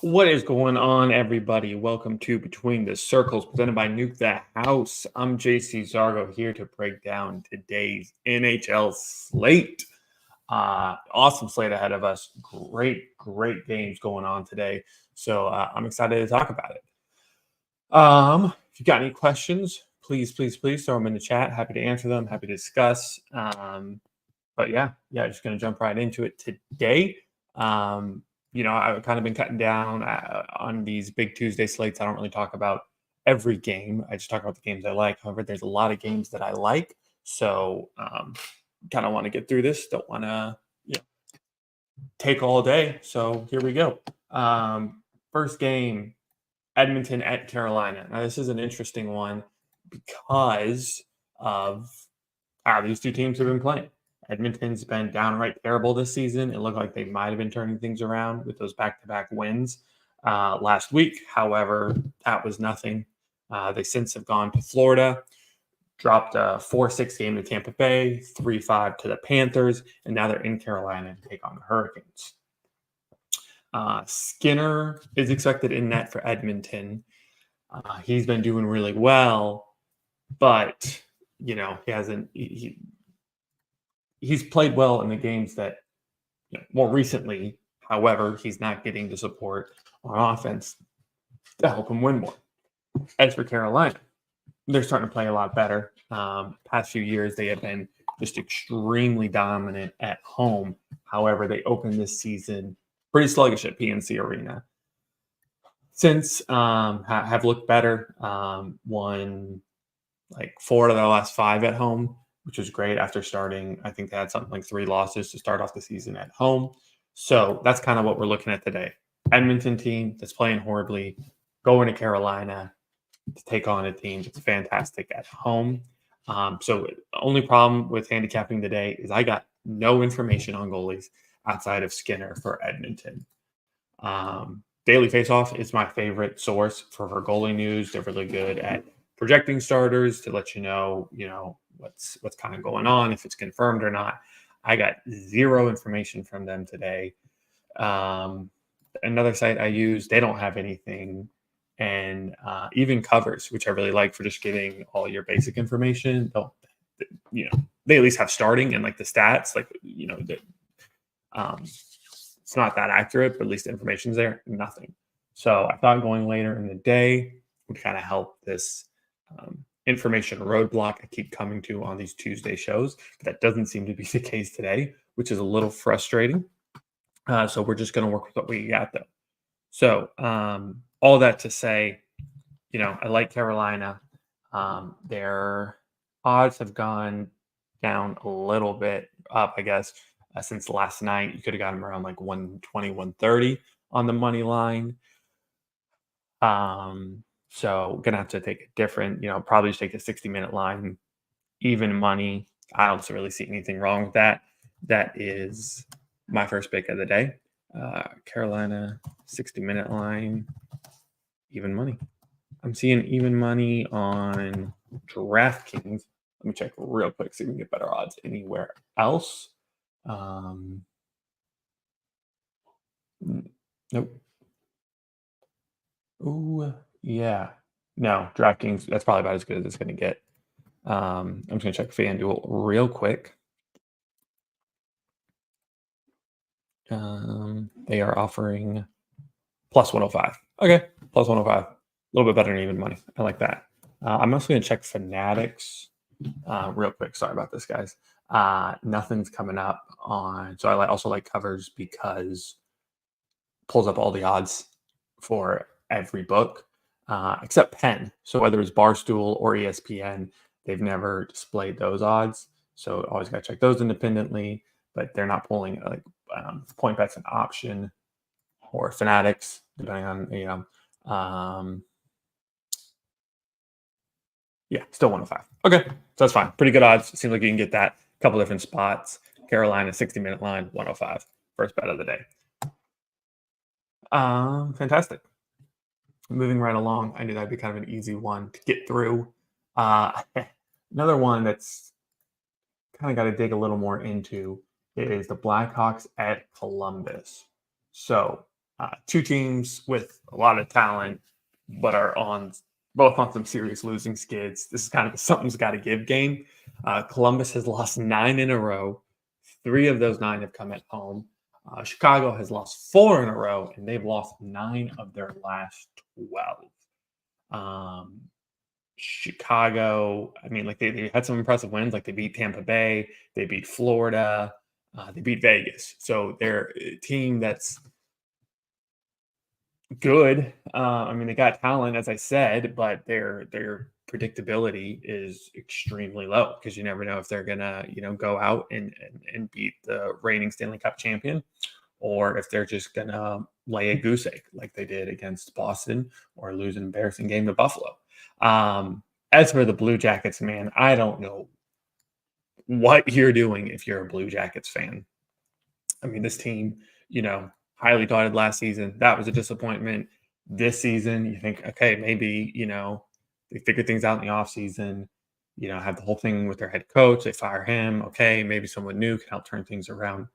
What is going on, everybody? Welcome to Between the Circles, presented by Nuke the House. I'm JC Zargo here to break down today's NHL slate. Awesome slate ahead of us. Great games going on today. So I'm excited to talk about it. If you got any questions, please throw them in the chat. Happy to answer them. Happy to discuss. But yeah, just going to jump right into it today. I've kind of been cutting down on these big Tuesday slates. I don't really talk about every game. I just talk about the games I like. However, there's a lot of games that I like. So kind of want to get through this. Don't want to take all day. So here we go. First game, Edmonton at Carolina. Now, this is an interesting one because of how these two teams have been playing. Edmonton's been downright terrible this season. It looked like they might have been turning things around with those back-to-back wins last week. However, that was nothing. They since have gone to Florida, dropped a 4-6 game to Tampa Bay, 3-5 to the Panthers, and now they're in Carolina to take on the Hurricanes. Skinner is expected in net for Edmonton. He's been doing really well, but he hasn't. He's played well in the games that more recently. However, he's not getting the support on offense to help him win more. As for Carolina, they're starting to play a lot better. Past few years, they have been just extremely dominant at home. However, they opened this season pretty sluggish at PNC Arena. Since have looked better. Won like 4 of their last 5 at home, which was great after starting. I think they had something like 3 losses to start off the season at home. So that's kind of what we're looking at today. Edmonton team that's playing horribly, going to Carolina to take on a team that's fantastic at home. So the only problem with handicapping today is I got no information on goalies outside of Skinner for Edmonton. Daily Faceoff is my favorite source for goalie news. They're really good at projecting starters to let you know what's kind of going on, if it's confirmed or not. I got zero information from them today. Another site I use, they don't have anything. And even Covers, which I really like for just getting all your basic information. They at least have starting and like the stats, it's not that accurate, but at least the information's there. Nothing. So I thought going later in the day would kind of help this information roadblock I keep coming to on these Tuesday shows, but that doesn't seem to be the case today, which is a little frustrating. So we're just going to work with what we got, though. So all that to say, I like Carolina. Their odds have gone down a little bit, up, I guess, since last night. You could have got them around like 120, 130 on the money line. So gonna have to take a different, probably just take a 60-minute line, even money. I don't really see anything wrong with that. That is my first pick of the day. Carolina 60-minute line, even money. I'm seeing even money on DraftKings. Let me check real quick so we can get better odds anywhere else. Nope. Ooh, yeah. No, DraftKings, that's probably about as good as it's going to get. I'm just going to check FanDuel real quick. They are offering plus 105. Okay, plus 105. A little bit better than even money. I like that. I'm also going to check Fanatics real quick. Sorry about this, guys. Nothing's coming up on. So I also like Covers because it pulls up all the odds for every book except Penn. So whether it's Barstool or ESPN, they've never displayed those odds. So always got to check those independently. But they're not pulling like point bets an option or Fanatics, depending on still 105. Okay, so that's fine. Pretty good odds. Seems like you can get that a couple different spots. Carolina 60-minute line 105. First bet of the day. Fantastic. Moving right along, I knew that'd be kind of an easy one to get through. Another one that's kind of got to dig a little more into is the Blackhawks at Columbus. So Two teams with a lot of talent, but are on both on some serious losing skids. This is kind of a something's got to give game. Columbus has lost 9 in a row. 3 of those 9 have come at home. Chicago has lost 4 in a row, and they've lost 9 of their last 12. Um, Chicago, I mean, like they had some impressive wins. Like they beat Tampa Bay, they beat Florida, they beat Vegas. So they're a team that's good. I mean, they got talent, as I said, but their predictability is extremely low because you never know if they're gonna, go out and beat the reigning Stanley Cup champion, or if they're just gonna lay a goose egg like they did against Boston or lose an embarrassing game to Buffalo. As for the Blue Jackets, man, I don't know what you're doing if you're a Blue Jackets fan. I mean, this team, highly touted last season. That was a disappointment. This season, you think, okay, maybe, they figure things out in the offseason, have the whole thing with their head coach. They fire him. Okay, maybe someone new can help turn things around.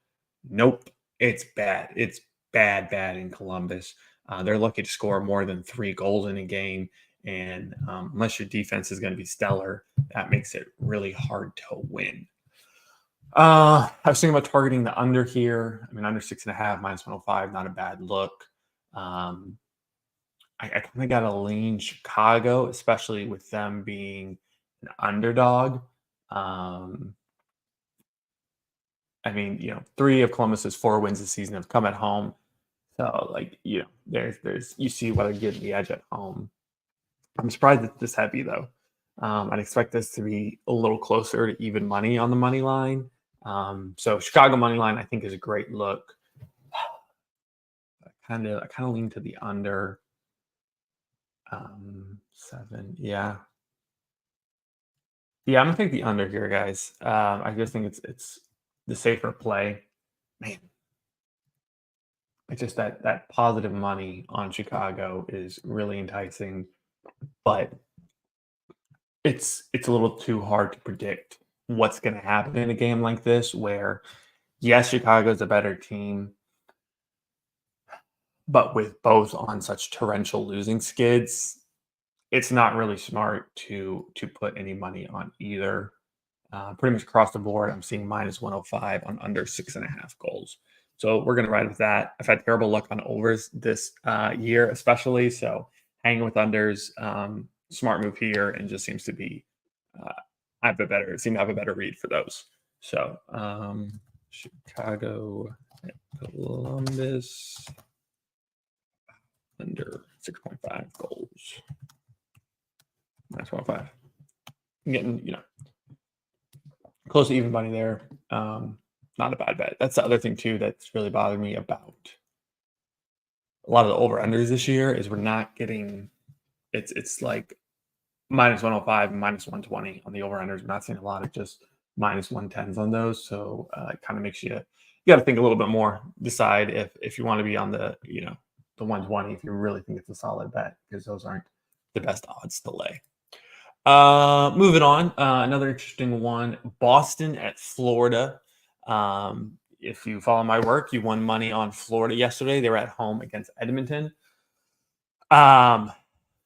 Nope. It's bad. It's bad, bad in Columbus. They're lucky to score more than 3 goals in a game. And unless your defense is going to be stellar, that makes it really hard to win. I was thinking about targeting the under here. I mean, under 6.5, -105, not a bad look. I kind of got to lean Chicago, especially with them being an underdog. I mean, 3 of Columbus's 4 wins this season have come at home. So, like, there's you see what I get the edge at home. I'm surprised it's this heavy though. I'd expect this to be a little closer to even money on the money line. So Chicago money line, I think, is a great look. I kind of lean to the under 7. Yeah, I'm gonna take the under here, guys. I just think it's the safer play. Man, it's just that positive money on Chicago is really enticing, but it's a little too hard to predict what's going to happen in a game like this where yes, Chicago's a better team, but with both on such torrential losing skids, it's not really smart to put any money on either. Pretty much across the board, I'm seeing -105 on under 6.5 goals. So we're going to ride with that. I've had terrible luck on overs this year, especially. So hanging with unders, smart move here, and just seems to be seem to have a better read for those. So Chicago, Columbus, under 6.5 goals. -105. I'm getting, close to even money there. Not a bad bet. That's the other thing too that's really bothering me about a lot of the over-unders this year is we're not getting it's like -105 and -120 on the over-unders. We're not seeing a lot of just -110s on those. So it kind of makes you got to think a little bit more, decide if you want to be on the, the 120 if you really think it's a solid bet, because those aren't the best odds to lay. Moving on, another interesting one, Boston at Florida. If you follow my work, you won money on Florida yesterday. They were at home against Edmonton.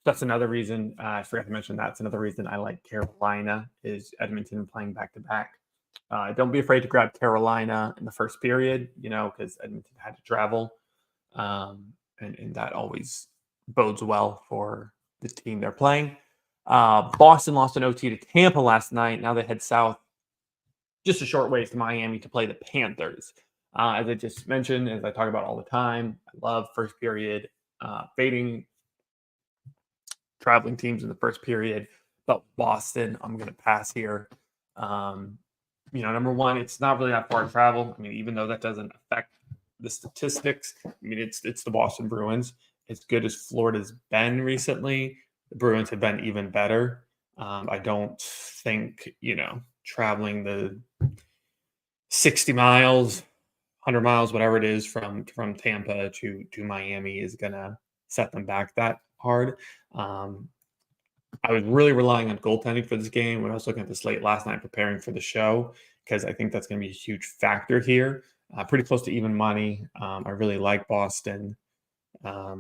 That's another reason, I forgot to mention, that's another reason I like Carolina is Edmonton playing back-to-back. Don't be afraid to grab Carolina in the first period, because Edmonton had to travel. And that always bodes well for the team they're playing. Boston lost an OT to Tampa last night. Now they head south just a short ways to Miami to play the Panthers. As I just mentioned, as I talk about all the time, I love first period fading traveling teams in the first period. But Boston, I'm going to pass here. Number one, it's not really that far to travel. I mean, even though that doesn't affect the statistics, I mean, it's the Boston Bruins. As good as Florida's been recently, the Bruins have been even better. I don't think, traveling the 60 miles, 100 miles, whatever it is from Tampa to Miami is going to set them back that hard. I was really relying on goaltending for this game when I was looking at the slate last night preparing for the show, because I think that's going to be a huge factor here. Pretty close to even money. I really like Boston. I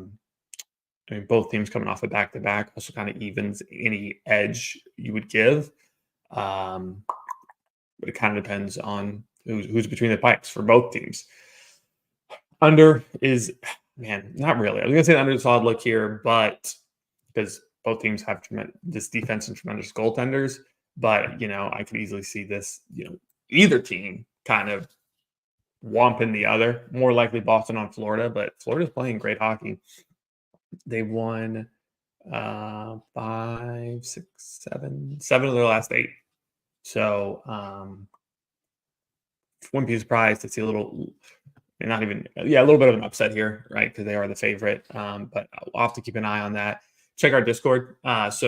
mean, both teams coming off a back-to-back also kind of evens any edge you would give. Um, but it kind of depends on who's between the pipes for both teams. Under is, man, not really. I was going to say the under is a solid look here, but because both teams have this defense and tremendous goaltenders. But, I could easily see this, either team kind of whomping the other. More likely Boston on Florida, but Florida's playing great hockey. They won 5, 6, 7 of their last 8. So wouldn't be surprised to see a little bit of an upset here, right? Because they are the favorite. But I'll have to keep an eye on that. Check our Discord. If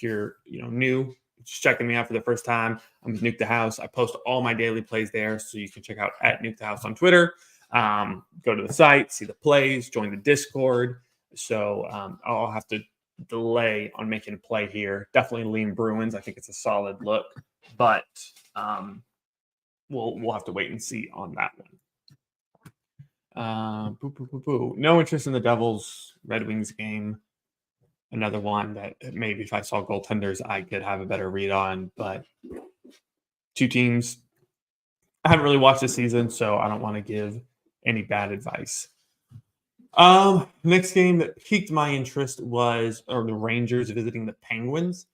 you're new, just checking me out for the first time, I'm with Nuke the House. I post all my daily plays there, so you can check out at Nuke the House on Twitter. Go to the site, see the plays, join the Discord. So I'll have to delay on making a play here. Definitely lean Bruins. I think it's a solid look, but we'll have to wait and see on that one. No interest in the Devils Red Wings game. Another one that maybe if I saw goaltenders, I could have a better read on. But two teams I haven't really watched this season, so I don't want to give any bad advice. Next game that piqued my interest was the Rangers visiting the Penguins.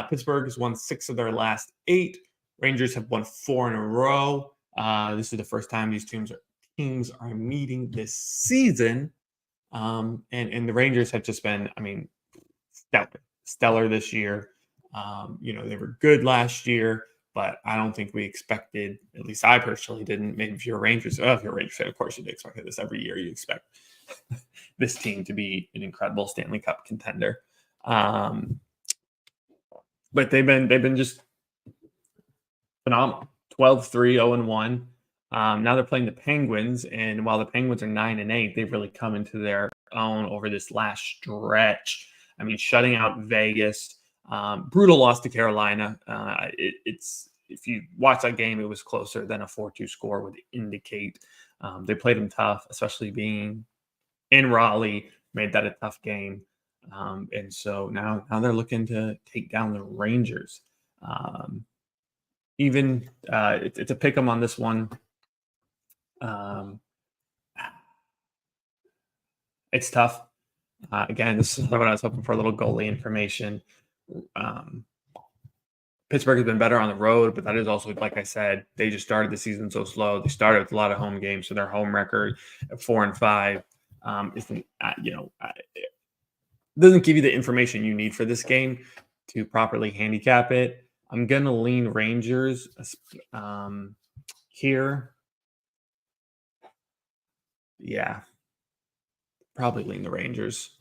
Pittsburgh has won 6 of their last 8. Rangers have won 4 in a row. This is the first time these teams are meeting this season. And the Rangers have just been, stellar this year. They were good last year, but I don't think we expected, at least I personally didn't. Maybe if you're a Rangers fan, of course you'd expect this every year. You expect this team to be an incredible Stanley Cup contender. But they've been just phenomenal. 12-3, 0-1. Now they're playing the Penguins, and while the Penguins are 9-8, they've really come into their own over this last stretch. Shutting out Vegas, brutal loss to Carolina. It's if you watch that game, it was closer than a 4-2 score would indicate. They played them tough, especially being in Raleigh, made that a tough game. And so now they're looking to take down the Rangers. It's a pick 'em on this one. It's tough. Again, this is what I was hoping for, a little goalie information. Pittsburgh has been better on the road, but that is also, like I said, they just started the season so slow. They started with a lot of home games, so their home record at 4-5 doesn't give you the information you need for this game to properly handicap it. I'm going to lean Rangers here. Yeah, probably lean the Rangers.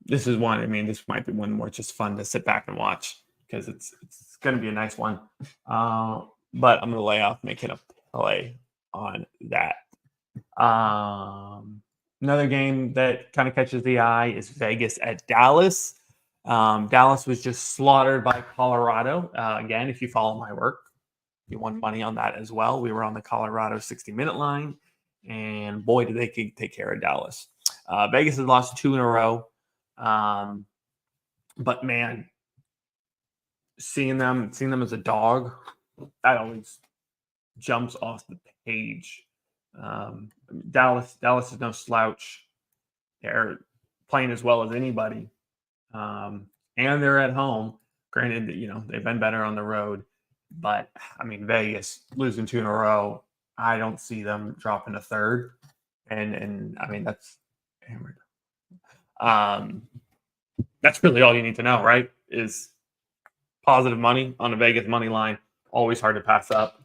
This is one, this might be one more just fun to sit back and watch because it's going to be a nice one. But I'm going to lay off making a play on that. Another game that kind of catches the eye is Vegas at Dallas. Dallas was just slaughtered by Colorado. Again, if you follow my work, you won money on that as well. We were on the Colorado 60-minute line, and boy, did they take care of Dallas. Vegas has lost 2 in a row. But man, seeing them as a dog, that always jumps off the page. Dallas is no slouch. They're playing as well as anybody. And they're at home. Granted, they've been better on the road. But, Vegas losing 2 in a row, I don't see them dropping a third. And that's hammered. That's really all you need to know, right? Is positive money on a Vegas money line. Always hard to pass up.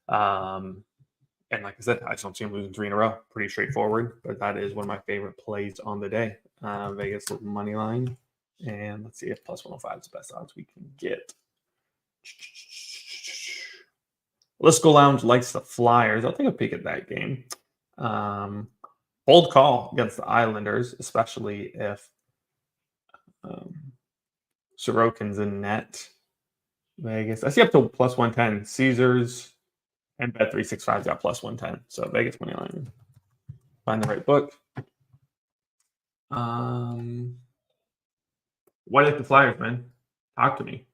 And like I said, I just don't see them losing 3 in a row. Pretty straightforward, but that is one of my favorite plays on the day. Vegas money line. And let's see if plus 105 is the best odds we can get. Lisco Lounge likes the Flyers. I'll take a peek at that game. Bold call against the Islanders, especially if Sorokin's in net. Vegas. I see up to plus 110. Caesars and Bet365's got plus 110. So Vegas money line. Find the right book. Why like the Flyers, man? Talk to me.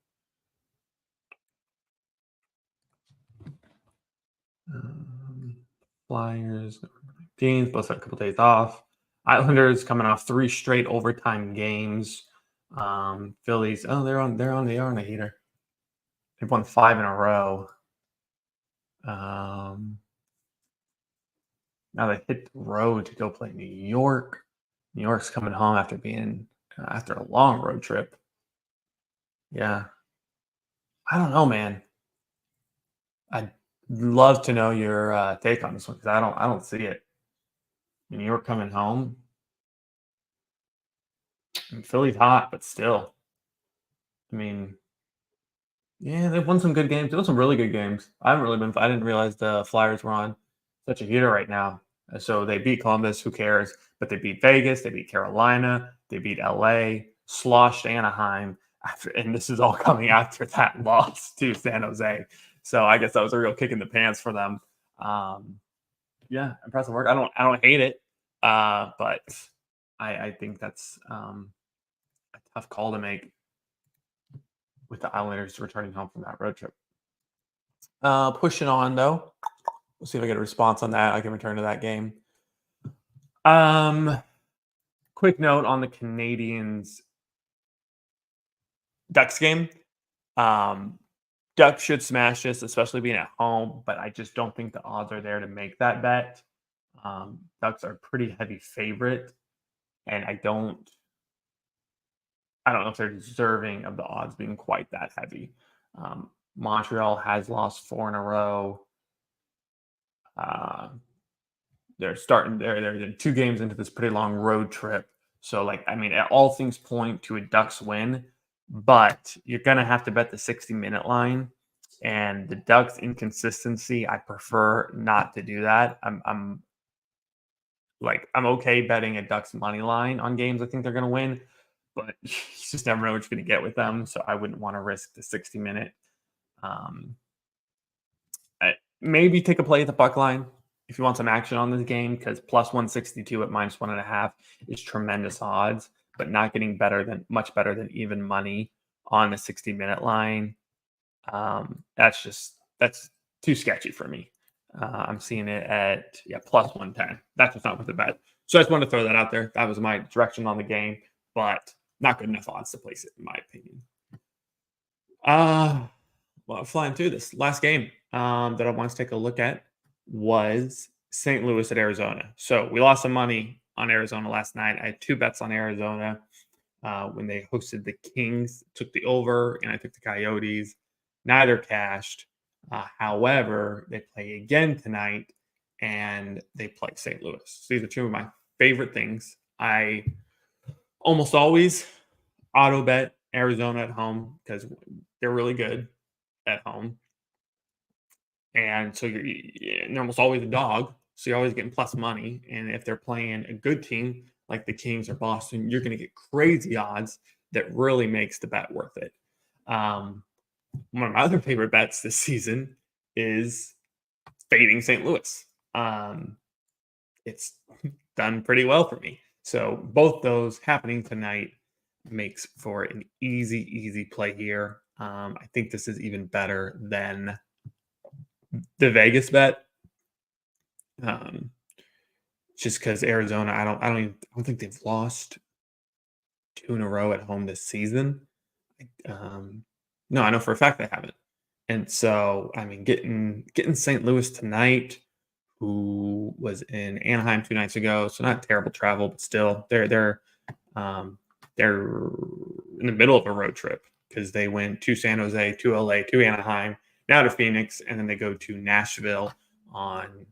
Um, Flyers, teams both had a couple days off. Islanders coming off 3 straight overtime games. Phillies, oh, they are on a heater. They've won 5 in a row. Now they hit the road to go play New York. New York's coming home after a long road trip. Yeah, I don't know, man. I'd love to know your take on this one because I don't see it. New York coming home. And Philly's hot, but still. I mean, yeah, they've won some good games. They won some really good games. I didn't realize the Flyers were on such a heater right now. So they beat Columbus, who cares? But they beat Vegas, they beat Carolina, they beat LA, sloshed Anaheim and this is all coming after that loss to San Jose. So I guess that was a real kick in the pants for them. Um, yeah, impressive work. I don't hate it. But I think that's a tough call to make with the Islanders returning home from that road trip. Pushing on though. We'll see if I get a response on that. I can return to that game. Quick note on the Canadians Ducks game. Ducks should smash this, especially being at home, but I just don't think the odds are there to make that bet. Ducks are a pretty heavy favorite, and I don't know if they're deserving of the odds being quite that heavy. Montreal has lost 4 in a row. They're 2 games into this pretty long road trip. So, like, I mean, all things point to a Ducks win, but you're going to have to bet the 60-minute line. And the Ducks' inconsistency, I prefer not to do that. I'm okay betting a Ducks money line on games I think they're going to win, but you just never know what you're going to get with them. So I wouldn't want to risk the 60-minute. Maybe take a play at the puck line if you want some action on this game, because plus 162 at minus 1.5 is tremendous odds, but not getting much better than even money on the 60-minute line. That's too sketchy for me. I'm seeing it at plus 110. That's just not worth the bet. So I just wanted to throw that out there. That was my direction on the game, but not good enough odds to place it, in my opinion. Well, flying through this last game that I want to take a look at was St. Louis at Arizona. So we lost some money on Arizona last night. I had 2 bets on Arizona when they hosted the Kings, took the over, and I took the Coyotes. Neither cashed. However, they play again tonight, and they play St. Louis. So these are 2 of my favorite things. I almost always auto bet Arizona at home because they're really good at home. And so you're almost always a dog. So you're always getting plus money. And if they're playing a good team like the Kings or Boston, you're going to get crazy odds that really makes the bet worth it. One of my other favorite bets this season is fading St. Louis. It's done pretty well for me. So both those happening tonight makes for an easy play here. I think this is even better than the Vegas bet. Just because Arizona, I don't think they've lost 2 in a row at home this season. No, I know for a fact they haven't. And so, I mean, getting St. Louis tonight, who was in Anaheim 2 nights ago, so not terrible travel, but still, they're in the middle of a road trip because they went to San Jose, to LA, to Anaheim, now to Phoenix, and then they go to Nashville on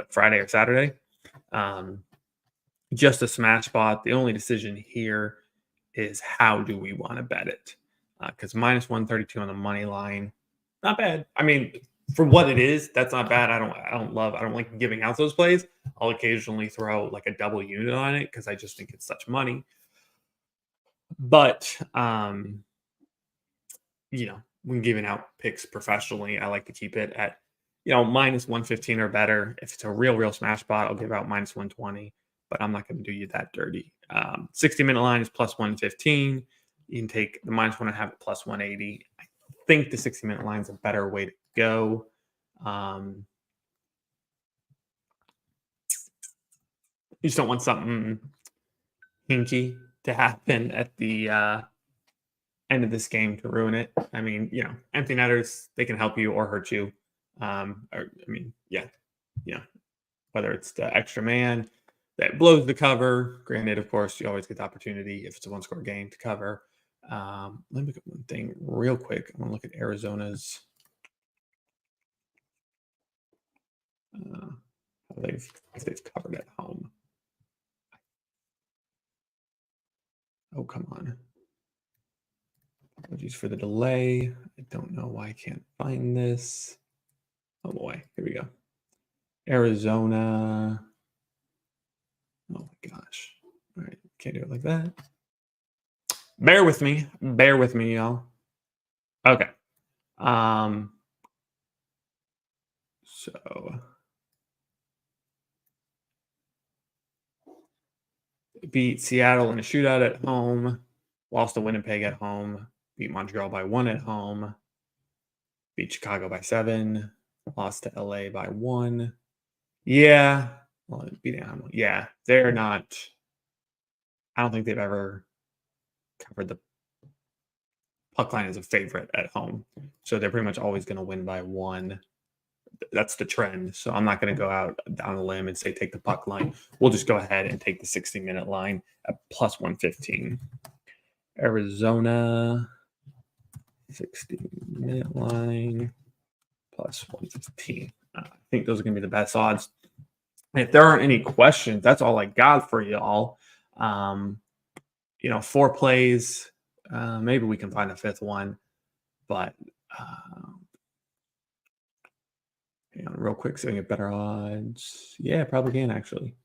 Friday or Saturday. Just a smash spot. The only decision here is how do we want to bet it? Because minus 132 on the money line, not bad. I mean, for what it is, that's not bad. I don't like giving out those plays. I'll occasionally throw like a double unit on it because I just think it's such money. But when giving out picks professionally, I like to keep it at minus 115 or better. If it's a real smash spot, I'll give out minus 120, but I'm not going to do you that dirty. 60-minute line is plus 115. You can take the minus one and have it plus 180. I think the 60-minute line is a better way to go. You just don't want something hinky to happen at the end of this game to ruin it. I mean, empty netters, they can help you or hurt you. Whether it's the extra man that blows the cover. Granted, of course, you always get the opportunity if it's a one-score game to cover. Let me look at one thing real quick. I want to look at Arizona's. If they've covered at home. Oh, come on. Apologies for the delay. I don't know why I can't find this. Oh boy, here we go. Arizona. Oh my gosh. All right, can't do it like that. Bear with me, y'all. Okay. So beat Seattle in a shootout at home, lost to Winnipeg at home, beat Montreal by 1 at home, beat Chicago by 7, lost to LA by 1. Yeah. Well, yeah, they're not. I don't think they've ever covered the puck line as a favorite at home. So they're pretty much always going to win by 1. That's the trend. So I'm not going to go out down a limb and say take the puck line. We'll just go ahead and take the 60-minute line at plus 115. Arizona, 60-minute line, plus 115. I think those are going to be the best odds. And if there aren't any questions, that's all I got for y'all. 4 plays. Maybe we can find a 5th one. But hang on real quick so we can get better odds. Yeah, probably can actually.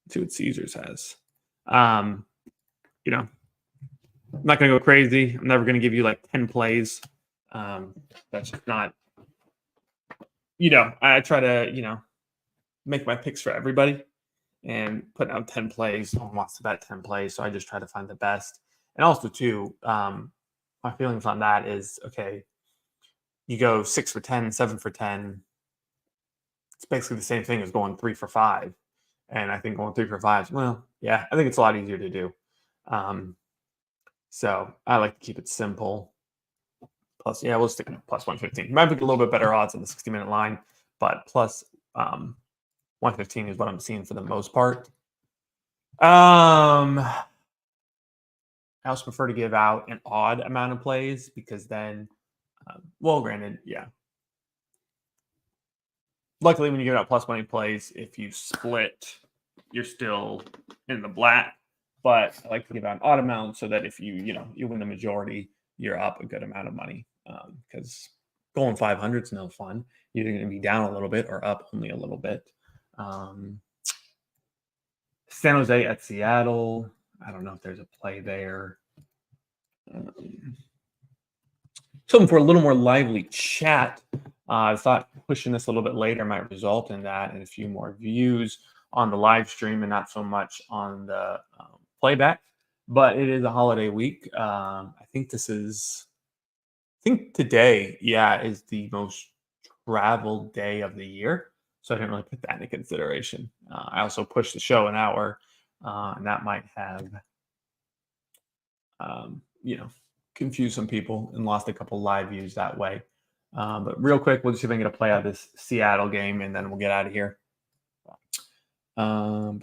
Let's see what Caesars has. I'm not going to go crazy. I'm never going to give you like 10 plays. That's just not, I try to, make my picks for everybody and put out 10 plays. No one wants to bet 10 plays. So I just try to find the best. And also too, my feelings on that is, okay, you go 6 for 10, 7 for 10. It's basically the same thing as going 3 for 5. And I think going 3 for 5, well, yeah, I think it's a lot easier to do. So I like to keep it simple. Plus, yeah, we'll stick with plus 115. You might pick a little bit better odds on the 60-minute line, but plus 115 is what I'm seeing for the most part. I also prefer to give out an odd amount of plays because then, granted, yeah. Luckily, when you give out plus money plays, if you split, you're still in the black. But I like to give out an odd amount so that if you win the majority, you're up a good amount of money. Because going 500 is no fun. You're going to be down a little bit or up only a little bit. San Jose at Seattle. I don't know if there's a play there. Something for a little more lively chat. I thought pushing this a little bit later might result in that and a few more views on the live stream and not so much on the playback. But it is a holiday week. I think today, is the most traveled day of the year. So I didn't really put that into consideration. I also pushed the show an hour, and that might have, confused some people and lost a couple live views that way. But real quick, we'll just see if I can get a play out of this Seattle game, and then we'll get out of here. No.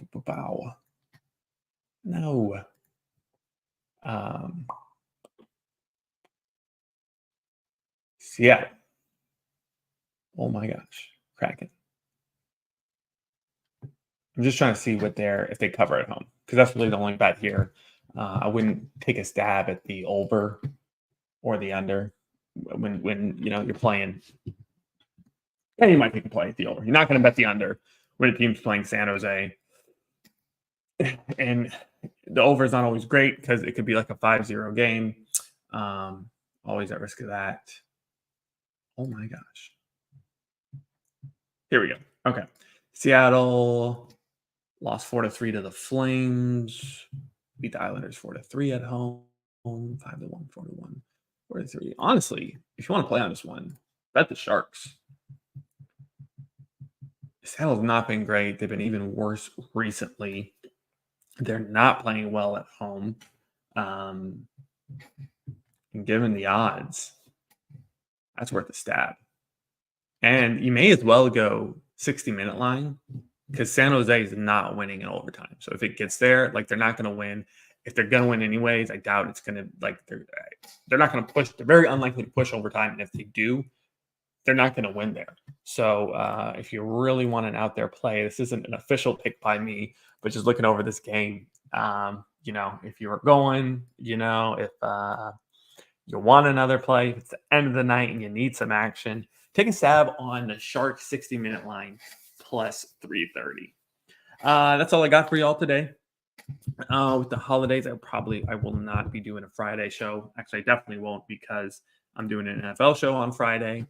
Seattle. Oh my gosh, Kraken. I'm just trying to see if they cover at home because that's really the only bet here. I wouldn't take a stab at the over or the under when you're playing. Yeah, you might take a play at the over. You're not going to bet the under when a team's playing San Jose. And the over is not always great because it could be like a 5-0 game. Always at risk of that. Oh my gosh. Here we go. Okay. Seattle lost 4-3 to the Flames. Beat the Islanders 4-3 at home. 5-1, 4-1, 4-3. Honestly, if you want to play on this one, bet the Sharks. Seattle's not been great. They've been even worse recently. They're not playing well at home. And given the odds, that's worth a stab. And you may as well go 60-minute line because San Jose is not winning in overtime. So if it gets there, like they're not going to win. If they're going to win anyways, I doubt it's going to they're not going to push. They're very unlikely to push overtime. And if they do, they're not going to win there. So if you really want an out there play, this isn't an official pick by me, but just looking over this game, if you were going, if you want another play, if it's the end of the night and you need some action, take a stab on the Shark 60-minute line plus 330. That's all I got for y'all today. With the holidays, I will not be doing a Friday show. Actually, I definitely won't because I'm doing an NFL show on Friday.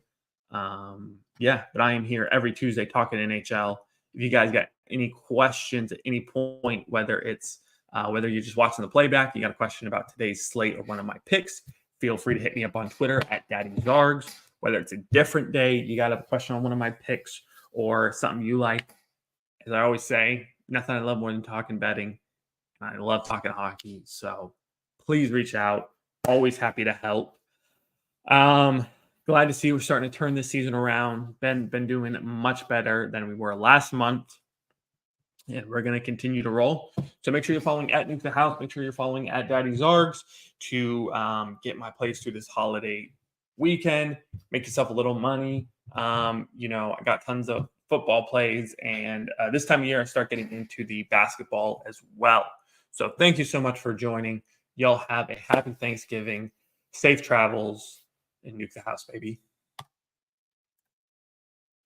But I am here every Tuesday talking NHL. If you guys got any questions at any point, whether it's whether you're just watching the playback, you got a question about today's slate or one of my picks, feel free to hit me up on Twitter at Daddy Zargs. Whether it's a different day, you got a question on one of my picks or something you like. As I always say, nothing I love more than talking betting. I love talking hockey. So please reach out. Always happy to help. Glad to see we're starting to turn this season around. Been doing much better than we were last month. And we're going to continue to roll. So make sure you're following at Nuke the House. Make sure you're following at Daddy Zargs to get my plays through this holiday weekend. Make yourself a little money. I got tons of football plays. And this time of year, I start getting into the basketball as well. So thank you so much for joining. Y'all have a happy Thanksgiving. Safe travels. And Nuke the House, baby.